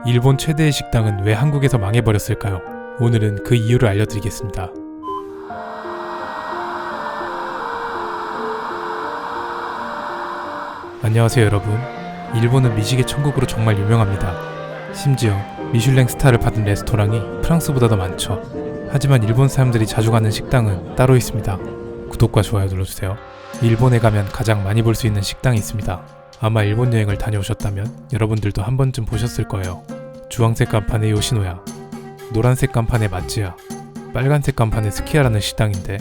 일본 최대의 식당은 왜 한국에서 망해버렸을까요? 오늘은 그 이유를 알려드리겠습니다. 안녕하세요 여러분. 일본은 미식의 천국으로 정말 유명합니다. 심지어 미슐랭 스타를 받은 레스토랑이 프랑스보다 더 많죠. 하지만 일본 사람들이 자주 가는 식당은 따로 있습니다. 구독과 좋아요 눌러주세요. 일본에 가면 가장 많이 볼 수 있는 식당이 있습니다. 아마 일본 여행을 다녀오셨다면 여러분들도 한 번쯤 보셨을 거예요. 주황색 간판의 요시노야, 노란색 간판의 마츠야, 빨간색 간판의 스키야라는 식당인데,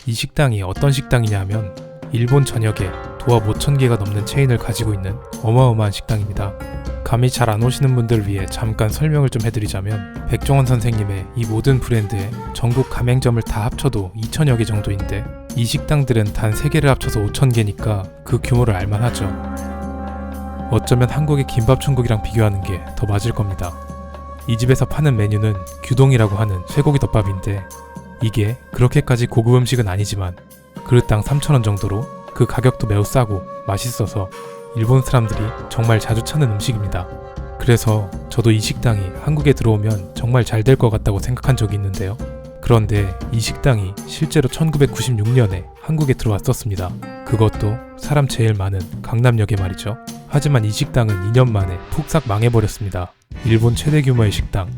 이 식당이 어떤 식당이냐 하면 일본 전역에 도합 5,000개가 넘는 체인을 가지고 있는 어마어마한 식당입니다. 감이 잘 안 오시는 분들을 위해 잠깐 설명을 좀 해드리자면, 백종원 선생님의 이 모든 브랜드의 전국 가맹점을 다 합쳐도 2,000여 개 정도인데, 이 식당들은 단 3개를 합쳐서 5,000개니까 그 규모를 알만하죠. 어쩌면 한국의 김밥천국이랑 비교하는 게 더 맞을 겁니다. 이 집에서 파는 메뉴는 규동이라고 하는 쇠고기 덮밥인데, 이게 그렇게까지 고급 음식은 아니지만 그릇당 3,000원 정도로 그 가격도 매우 싸고 맛있어서 일본 사람들이 정말 자주 찾는 음식입니다. 그래서 저도 이 식당이 한국에 들어오면 정말 잘 될 것 같다고 생각한 적이 있는데요. 그런데 이 식당이 실제로 1996년에 한국에 들어왔었습니다. 그것도 사람 제일 많은 강남역에 말이죠. 하지만 이 식당은 2년 만에 푹싹 망해버렸습니다. 일본 최대 규모의 식당.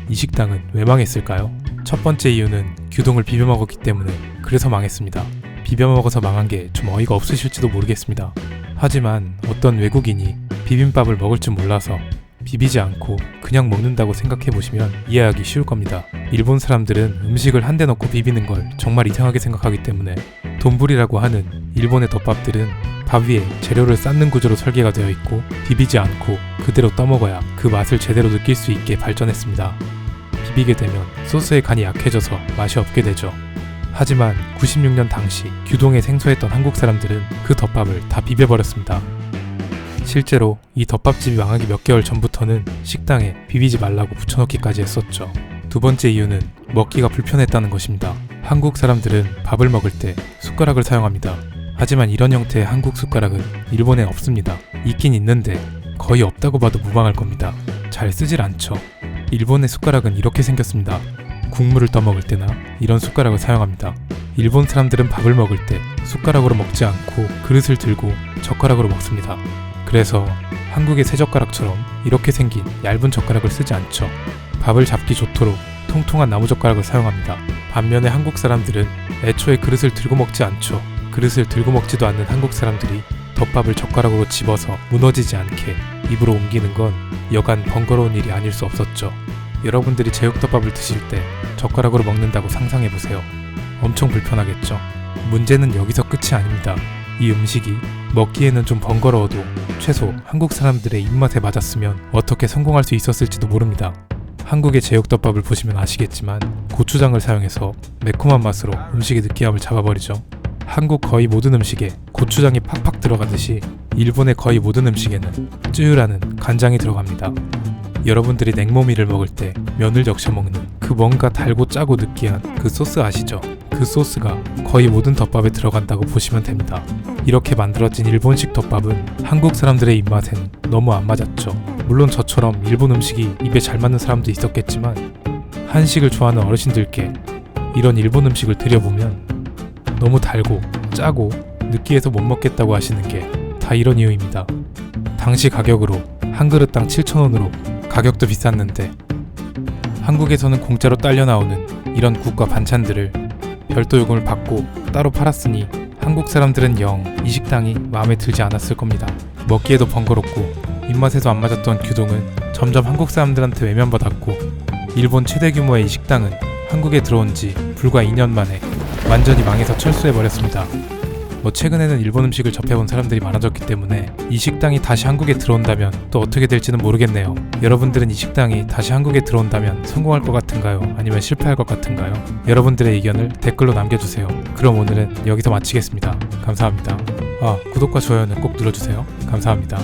이 식당은 왜 망했을까요? 첫 번째 이유는 규동을 비벼 먹었기 때문에 그래서 망했습니다. 비벼 먹어서 망한 게 좀 어이가 없으실지도 모르겠습니다. 하지만 어떤 외국인이 비빔밥을 먹을 줄 몰라서 비비지 않고 그냥 먹는다고 생각해보시면 이해하기 쉬울 겁니다. 일본 사람들은 음식을 한 대 넣고 비비는 걸 정말 이상하게 생각하기 때문에 돈부리라고 하는 일본의 덮밥들은 밥 위에 재료를 쌓는 구조로 설계가 되어 있고, 비비지 않고 그대로 떠먹어야 그 맛을 제대로 느낄 수 있게 발전했습니다. 비비게 되면 소스의 간이 약해져서 맛이 없게 되죠. 하지만 96년 당시 규동에 생소했던 한국 사람들은 그 덮밥을 다 비벼버렸습니다. 실제로 이 덮밥집이 망하기 몇 개월 전부터는 식당에 비비지 말라고 붙여놓기까지 했었죠. 두 번째 이유는 먹기가 불편했다는 것입니다. 한국 사람들은 밥을 먹을 때 숟가락을 사용합니다. 하지만 이런 형태의 한국 숟가락은 일본엔 없습니다. 있긴 있는데 거의 없다고 봐도 무방할 겁니다. 잘 쓰질 않죠. 일본의 숟가락은 이렇게 생겼습니다. 국물을 떠먹을 때나 이런 숟가락을 사용합니다. 일본 사람들은 밥을 먹을 때 숟가락으로 먹지 않고 그릇을 들고 젓가락으로 먹습니다. 그래서 한국의 새젓가락처럼 이렇게 생긴 얇은 젓가락을 쓰지 않죠. 밥을 잡기 좋도록 통통한 나무젓가락을 사용합니다. 반면에 한국 사람들은 애초에 그릇을 들고 먹지 않죠. 그릇을 들고 먹지도 않는 한국 사람들이 덮밥을 젓가락으로 집어서 무너지지 않게 입으로 옮기는 건 여간 번거로운 일이 아닐 수 없었죠. 여러분들이 제육덮밥을 드실 때 젓가락으로 먹는다고 상상해보세요. 엄청 불편하겠죠. 문제는 여기서 끝이 아닙니다. 이 음식이 먹기에는 좀 번거로워도 최소 한국 사람들의 입맛에 맞았으면 어떻게 성공할 수 있었을지도 모릅니다. 한국의 제육덮밥을 보시면 아시겠지만 고추장을 사용해서 매콤한 맛으로 음식의 느끼함을 잡아버리죠. 한국 거의 모든 음식에 고추장이 팍팍 들어가듯이 일본의 거의 모든 음식에는 쯔유라는 간장이 들어갑니다. 여러분들이 냉모미를 먹을 때 면을 적셔 먹는 그 뭔가 달고 짜고 느끼한 그 소스 아시죠? 그 소스가 거의 모든 덮밥에 들어간다고 보시면 됩니다. 이렇게 만들어진 일본식 덮밥은 한국 사람들의 입맛엔 너무 안 맞았죠. 물론 저처럼 일본 음식이 입에 잘 맞는 사람도 있었겠지만, 한식을 좋아하는 어르신들께 이런 일본 음식을 드려보면 너무 달고 짜고 느끼해서 못 먹겠다고 하시는 게 다 이런 이유입니다. 당시 가격으로 한 그릇당 7,000원으로 가격도 비쌌는데, 한국에서는 공짜로 딸려 나오는 이런 국과 반찬들을 별도 요금을 받고 따로 팔았으니 한국 사람들은 영 이 식당이 마음에 들지 않았을 겁니다. 먹기에도 번거롭고 입맛에도 안 맞았던 규동은 점점 한국 사람들한테 외면받았고, 일본 최대 규모의 이 식당은 한국에 들어온 지 불과 2년 만에 완전히 망해서 철수해버렸습니다. 최근에는 일본 음식을 접해본 사람들이 많아졌기 때문에 이 식당이 다시 한국에 들어온다면 또 어떻게 될지는 모르겠네요. 여러분들은 이 식당이 다시 한국에 들어온다면 성공할 것 같은가요? 아니면 실패할 것 같은가요? 여러분들의 의견을 댓글로 남겨주세요. 그럼 오늘은 여기서 마치겠습니다. 감사합니다. 구독과 좋아요는 꼭 눌러주세요. 감사합니다.